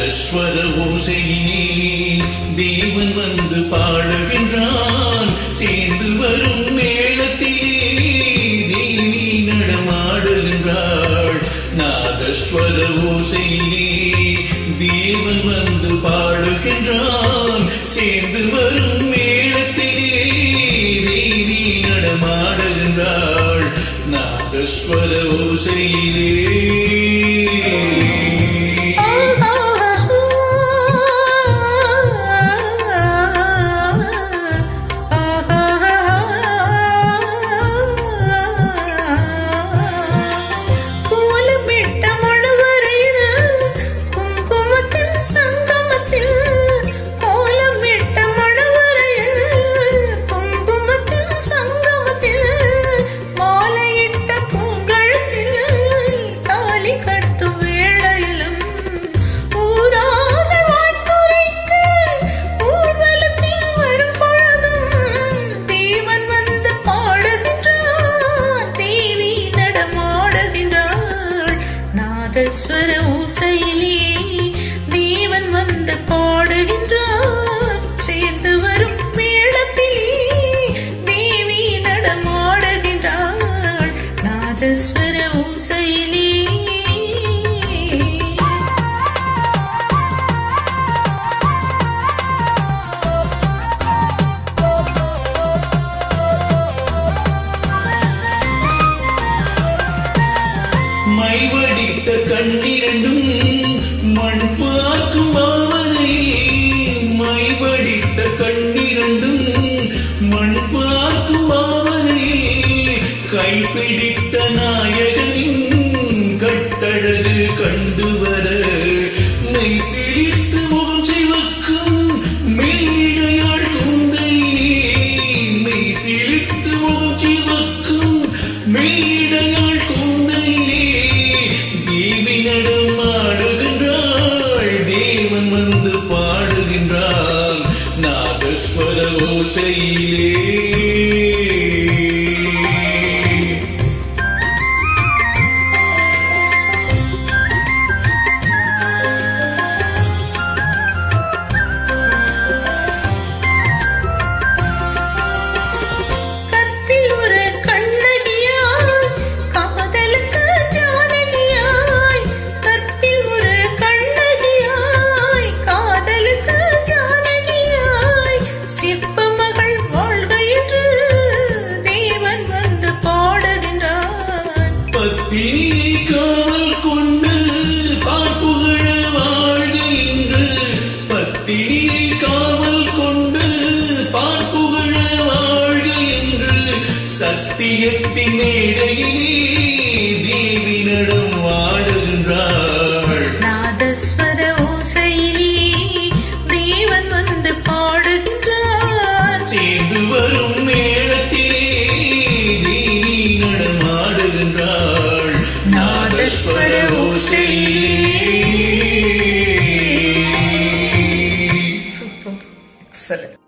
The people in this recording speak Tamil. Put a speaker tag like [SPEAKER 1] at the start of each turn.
[SPEAKER 1] நாதஸ்வர ஓசையிலே தேவன் வந்து பாடுகின்றான். சேர்ந்து வரும் மேளத்திலே தேவி நடமாடுகின்றாள். நாதஸ்வர ஓசையிலே தேவன் வந்து பாடுகின்றான். சேர்ந்து வரும் மேளத்திலே தேவி நடமாடுகின்றாள். நாதஸ்வர ஓசையிலே
[SPEAKER 2] நாதஸ்வர ஓசையிலே தேவன் வந்து பாடுகின்றார். சேர்ந்து வரும் மேளத்திலே தேவி நடமாடுகின்றாள். நாதஸ்வர ஓசையிலே
[SPEAKER 1] மைவடித்த கண்ணிரண்டும் மண் பார்க்கும் பாவனையே. மைவடித்த கண்ணிரண்டும் மண் பார்க்கும் பாவனையே. கைப்பிடித்த நாயகனின் கட்டழகு கண்டு வர மெய் சிரித்து முகம் சிவக்கும் மெல்லிடையாள் கூந்தலிலே. மெய் சிரித்து முகம் சிவக்கும் மெல்லிடையாள் கூந்தலிலே தேவி நடமாடுகின்றாள். தேவன் வந்து பாடுகின்றான். நாதஸ்வர ஓசையிலே காவல் கொண்டு பார்ப்புகழ வாழ்க என்று. பத்தினியை காவல் கொண்டு பார்ப்புகழ வாழ்க என்று சத்தியத்தின் மேடையிலே தேவி நடம் வாடுகின்றாள்.
[SPEAKER 2] நாதஸ்வர ஓசையிலே தேவன் வந்து பாடுகின்றார்.
[SPEAKER 1] சேர்ந்து வரும் மேளத்திலே தேவி நடமாடுகின்றாள். நாதஸ்வர ஓசையிலே
[SPEAKER 2] சூப்பர், எக்ஸலென்ட்.